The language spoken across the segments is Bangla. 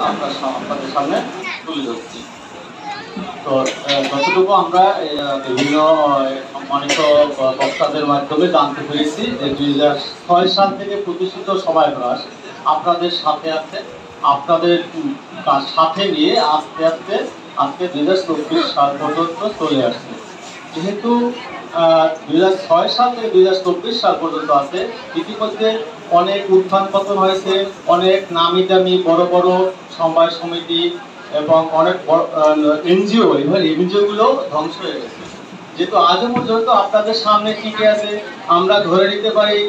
আপনাদের সামনে তুলে ধরছি। তো যতটুকু আমরা বিভিন্ন সম্মানিত বক্তাদের মাধ্যমে জানতে পেরেছি যে 2006 সাল থেকে প্রতিষ্ঠিত সময় প্রয়াস আপনাদের সাথে আছে, আপনাদের সাথে নিয়ে আস্তে আস্তে আজকে 2024 সাল পর্যন্ত চলে আসছে। যেহেতু 2006 সাল থেকে 2024 সাল পর্যন্ত আছে, ইতিমধ্যে অনেক উত্থান পতন হয়েছে, অনেক নামি দামি বড় বড় সমবায় সমিতি এবং অনেক এনজিও, এবার এনজিওগুলো ধ্বংস হয়ে গেছে। যেহেতু আজও পর্যন্ত আপনাদের সামনে টিকে আছে, আমরা ধরে নিতে পারি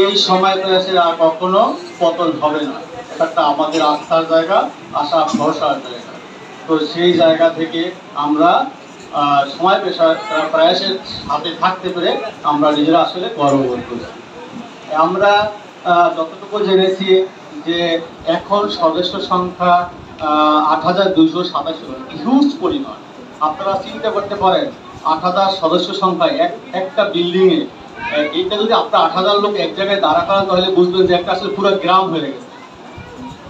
এই সময় প্রয়াসের আর কখনো পতন হবে না। এটা আমাদের আস্থার জায়গা, আশা ভরসার জায়গা। তো সেই জায়গা থেকে আমরা সময় প্রয়াসের সাথে থাকতে পেরে আমরা নিজেরা আসলে গর্ববোধ করি। আমরা যতটুকু জেনেছি যে এখন সদস্য সংখ্যা 8227, হিউজ পরিমাণ। আপনারা চিন্তা করতে পারেন 8000 সদস্য সংখ্যায় একটা বিল্ডিং এ এইটা যদি আপনার 8000 লোক এক জায়গায় দাঁড়া করান তাহলে বুঝবেন যে একটা আসলে পুরো গ্রাম হয়ে গেছে।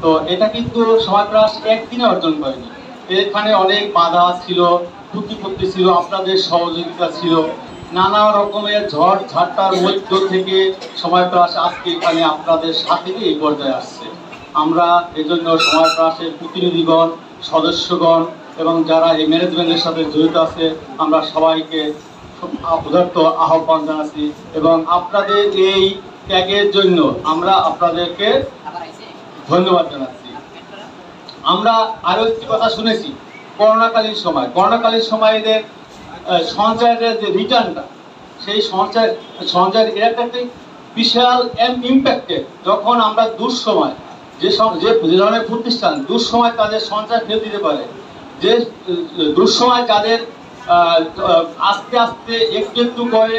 তো এটা কিন্তু সময় প্রয়াস একদিনে অর্জন করেনি, এখানে অনেক বাধা ছিল, প্রতিপত্তি ছিল, আপনাদের সহযোগিতা ছিল, নানা রকমের ঝড় ঝাট্টার মধ্য থেকে সময় প্রয়াস আজকে এখানে আপনাদের সাথে এই পর্যায়ে আসছে। আমরা এজন্য সময় প্রয়াসের প্রতিনিধিগণ, সদস্যগণ এবং যারা এই ম্যানেজমেন্টের সাথে জড়িত আছে, আমরা সবাইকে উদাত্ত আহ্বান জানাচ্ছি এবং আপনাদের এই ত্যাগের জন্য আমরা আপনাদেরকে ধন্যবাদ জানাচ্ছি। আমরা আরো একটি কথা শুনেছি, করোনাকালীন সময় এদের সঞ্চয়ের যে রিটার্নটা, সেই সঞ্চয়ের এর একটা বিশাল ইম্প্যাক্টেড। যখন আমরা দুঃসময় যে ধরনের প্রতিষ্ঠান দুঃসময় তাদের সঞ্চয় ফেরত দিতে পারে, যে দুঃসময় যাদের আস্তে আস্তে একটু একটু করে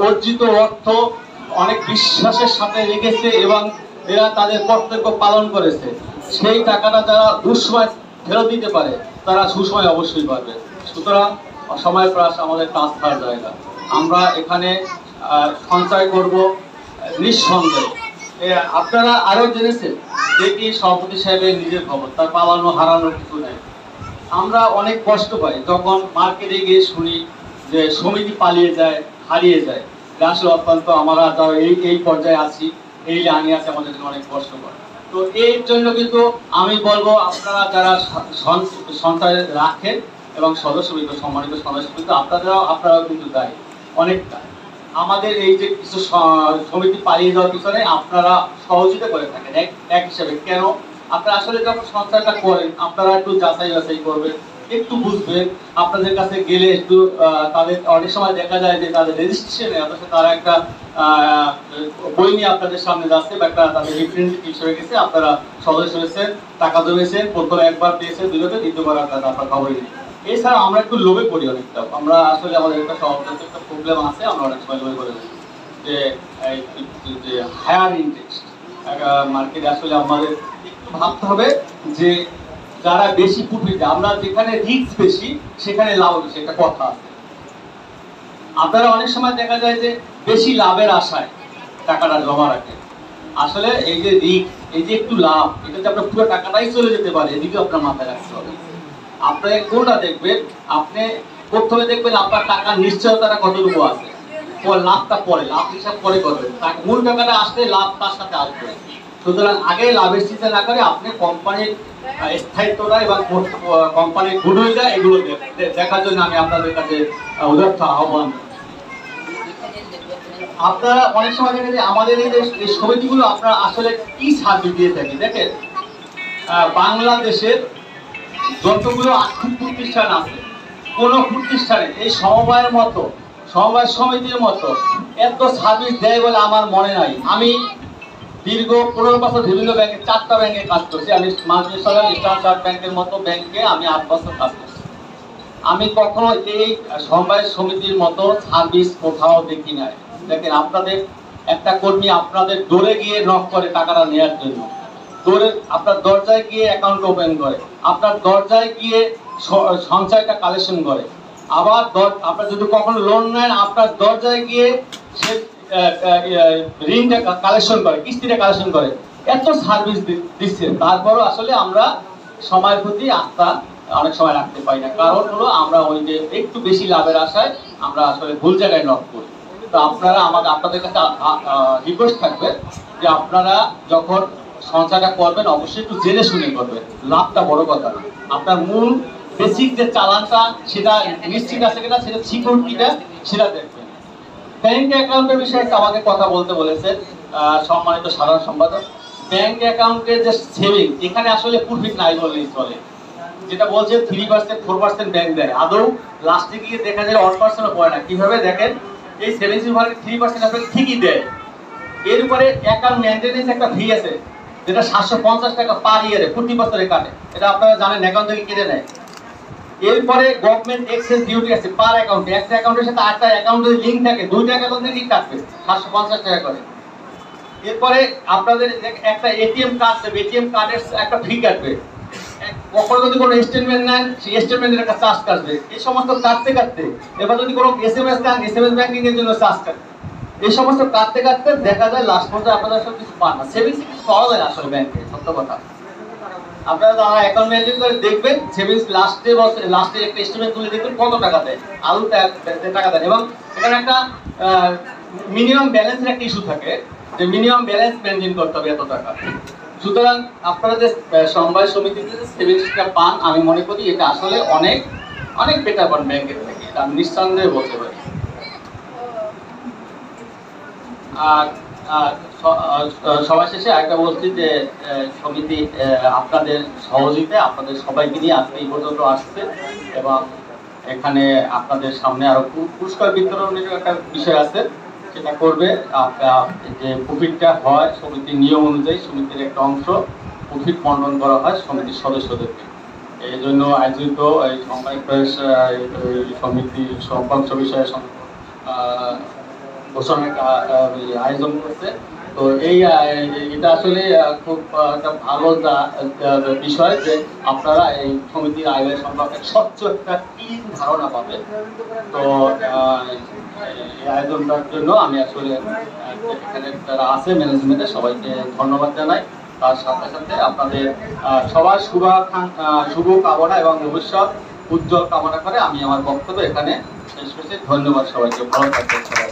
অর্জিত অর্থ অনেক বিশ্বাসের সাথে রেখেছে এবং এরা তাদের কর্তব্য পালন করেছে, সেই টাকাটা যারা দুঃসময় ফেরত দিতে পারে তারা সুসময় অবশ্যই পারবে। সুতরাং সময় প্রয়াস আমাদের আস্থার জায়গা। আমরা এখানে সঞ্চয় করব নিঃসন্দেহে। আপনারা আরো জেনেছেন যে কি সভাপতি সাহেবের নিজের খবর, তার পালানো হারানোর কিছু নেই। আমরা অনেক কষ্ট পাই যখন মার্কেটে গিয়ে শুনি যে সমিতি পালিয়ে যায়, হারিয়ে যায়। আসলে অত্যন্ত আমরা এই পর্যায়ে আছি, এই লাইনে আছে, আমাদের অনেক কষ্ট করে। তো এর জন্য কিন্তু আমি বলবো আপনারা যারা সঞ্চয় রাখেন এবং সদস্যবৃন্দ, সম্মানিত সদস্যবৃন্দ, আপনারাও কিন্তু দায়ী অনেকটা। আমাদের এই যে কিছু সমিতি পালিয়ে যাওয়ার পিছনে আপনারা সহযোগিতা করে থাকেন এক হিসাবে। কেন? আপনারা আসলে যখন সঞ্চয়টা করেন আপনারা একটু যাচাই বাছাই করবেন, একটু বুঝবেন। আপনাদের কাছে গেলে একটু তাদের অনেক সময় দেখা যায় যে তাদের রেজিস্ট্রেশনে অথচ তারা একটা বই নিয়ে আপনাদের সামনে যাচ্ছে বা একটা তাদের রিপ্রেজেন্টেটিভ হিসেবে গেছে, আপনারা সদস্য হয়েছেন, টাকা জমেছেন, প্রথমে একবার পেয়েছেন, দ্বিতীয়তে দ্বিতীয়বার আপনারা খবরই নেই। এছাড়া আমরা একটু লোভে পড়ি অনেকটা। আমরা আসলে আমাদের একটা সহজত একটা প্রবলেম আছে, আমরা অনেক সময় লোভে পড়ে যাই যে হায়ার ইন্টারেস্ট মার্কেটে। আসলে আমাদের একটু ভাবতে হবে যে যারা বেশি প্রফিট, আমরা যেখানে রিস্ক বেশি সেখানে লাভ বেশি, একটা কথা আছে। আপনারা অনেক সময় দেখা যায় যে বেশি লাভের আশায় টাকাটা জমা রাখেন। আসলে এই যে রিস্ক, এই যে একটু লাভ, এটাতে আপনার পুরো টাকাটাই চলে যেতে পারে, এদিকে আপনার মাথায় রাখতে হবে। আপনি কোনটা দেখবেন? আপনি প্রথমে দেখবেন আপনার টাকার নিশ্চয়তাটা কতটুকু আছে, লাভটা পরে, লাভ হিসাব পরে করবেন, মূল টাকাটা আসলে লাভ তার সাথে আসবে। সুতরাং আগে লাভের চিন্তা না করে আপনি কোম্পানির স্থায়িত্বটা এবং কোম্পানির গুডউইলটা এগুলো দেখার জন্য আমি আপনাদের কাছে উদাত্ত আহ্বান। আপনারা অনেক সময় দেখেন যে আমাদের এই যে সমিতিগুলো আপনারা আসলে কি সার্ভিস দিয়ে থাকেন। দেখেন বাংলাদেশের যতগুলো আর্থিক প্রতিষ্ঠান আছে, কোন প্রতিষ্ঠানে এই সমবায়ের মতো, সমবায় সমিতির মতো এত সার্ভিস দেয় বলে আমার মনে নাই। আমি দীর্ঘ 15 বছর বিভিন্ন ব্যাংকে, 4টা ব্যাংকে কাজ করছি। আমি মাল্টিন্যাশনাল ইস্টার্ন চার্ট ব্যাংকের মতো ব্যাংকে আমি 8 বছর কাজ করছি। আমি কখনো এই সমবায় সমিতির মতো সার্ভিস কোথাও দেখি নাই। দেখেন আপনাদের একটা কর্মী আপনাদের ডোরে গিয়ে নক করে টাকাটা নেওয়ার জন্য, ডোরে আপনার দরজায় গিয়ে অ্যাকাউন্ট ওপেন করে, আপনার দরজায় গিয়ে সঞ্চয়টা কালেকশন করে, আবার আপনার যদি কখনো লোন নেন আপনার দরজায় গিয়ে সে ঋণটা কালেকশন করে, কিস্তিটা কালেকশন করে। এত সার্ভিস দিচ্ছে, তারপরও আসলে আমরা সময়ের প্রতি আস্থা অনেক সময় রাখতে পারি না, কারণ হলো আমরা ওই যে একটু বেশি লাভের আশায় আমরা আসলে ভুল জায়গায় নক করি। তো আপনারা আপনাদের কাছে রিকোয়েস্ট থাকবে যে আপনারা যখন সঞ্চয়টা করবেন অবশ্যই একটু জেনে শুনে করবেন, লাভটা বড় কথা না, আপনার মূল বেসিক যে চালানটা সেটা নিশ্চিত আছে কিনা, সেটা সিকিউরিটিটা সেটা দেখবেন। ব্যাংক অ্যাকাউন্টের বিষয়ে একটা আমাকে কথা বলতে বলেছেন সম্মানিত সাধারণ সম্পাদক। ব্যাংক অ্যাকাউন্টের যে সেভিং, এখানে আসলে প্রফিট নাই বললেই চলে। যেটা বলছে 3% 4% ব্যাংক দেয়, আদৌ লাস্টে গিয়ে দেখা যায় 1% পড়ে না। কিভাবে দেখেন, এই সেভিংস ভাগে 3% আপনাকে ঠিকই দেয়, এর উপরে অ্যাকাউন্ট মেইনটেনেন্স একটা ফি আছে যেটা 750 টাকা পার ইয়ারে প্রতি বছরে কাটে, এটা আপনারা জানেন, অ্যাকাউন্ট থেকে কেটে নেয়। এরপরে গভর্নমেন্ট এক্সেস ডিউটি আছে পার অ্যাকাউন্টে, একটা অ্যাকাউন্টের সাথে আটটা অ্যাকাউন্টের লিংক থাকে, দুইটা অ্যাকাউন্ট থেকে কাটবে 750 টাকা করে। এরপরে আপনাদের একটা এটিএম কার্ড দেবে, এটিএম কার্ডের একটা ফি কাটবে, কখনো যদি কোনো স্টেটমেন্ট নেন সেই স্টেটমেন্টের একটা চার্জ কাটবে। এই সমস্ত কাটতে কাটতে এবার যদি কোনো এসএমএস দেন, এসএমএস ব্যাংকিং এর জন্য চার্জ কাটবে। এই সমস্ত কাটতে কাটতে দেখা যায় লাস্ট পর্যন্ত আপনাদের সব কিছু পান না, সেভিংস কিছু পাওয়া যায় না আসলে ব্যাংকে, সত্য কথা। আপনারা যারা অ্যাকাউন্ট মেনটেন করে দেখবেন, সেভিংস লাস্টে একটা স্টেটমেন্ট তুলে দেখবেন কত টাকা দেয়, আলু টাকা দেয়। এবং এখানে একটা মিনিমাম ব্যালেন্সের একটা ইস্যু থাকে, যে মিনিমাম ব্যালেন্স মেনটেন করতে হবে এত টাকা। সুতরাং আপনারা যে সমবায় সমিতিতে যে সেভিংসটা পান, আমি মনে করি এটা আসলে অনেক অনেক বেটার পান ব্যাংকের থেকে, এটা আমি নিঃসন্দেহে বলতে পারি। আর সবার শেষে একটা বলছি যে সমিতি আপনাদের সহযোগিতায় আপনাদের সবাইকে নিয়ে আজকে এই পর্যন্ত আসছে, এবং এখানে আপনাদের সামনে আরো পুরস্কার বিতরণের একটা বিষয় আছে, সেটা করবে। যে প্রফিটটা হয় সমিতির নিয়ম অনুযায়ী, সমিতির একটা অংশ প্রফিট বন্টন করা হয় সমিতির সদস্যদেরকে। এই জন্য আয়োজিত এই সমবায় প্রেস সমিতি সম্পর্ক বিষয়ে ঘোষণার আয়োজন করছে। তো এটা আসলে খুব একটা ভালো বিষয় যে আপনারা এই সমিতির আয়োজন সম্পর্কে স্বচ্ছ একটা ক্লিন ধারণা পাবেন। তো এই আয়োজনটার জন্য আমি আসলে এখানে যারা আছে ম্যানেজমেন্টে সবাইকে ধন্যবাদ জানাই। তার সাথে সাথে আপনাদের সবার শুভ কামনা এবং ভবিষ্যৎ উজ্জ্বল কামনা করে আমি আমার বক্তব্য এখানে শেষ করছি। ধন্যবাদ সবাইকে, ভালো থাকবেন সবাই।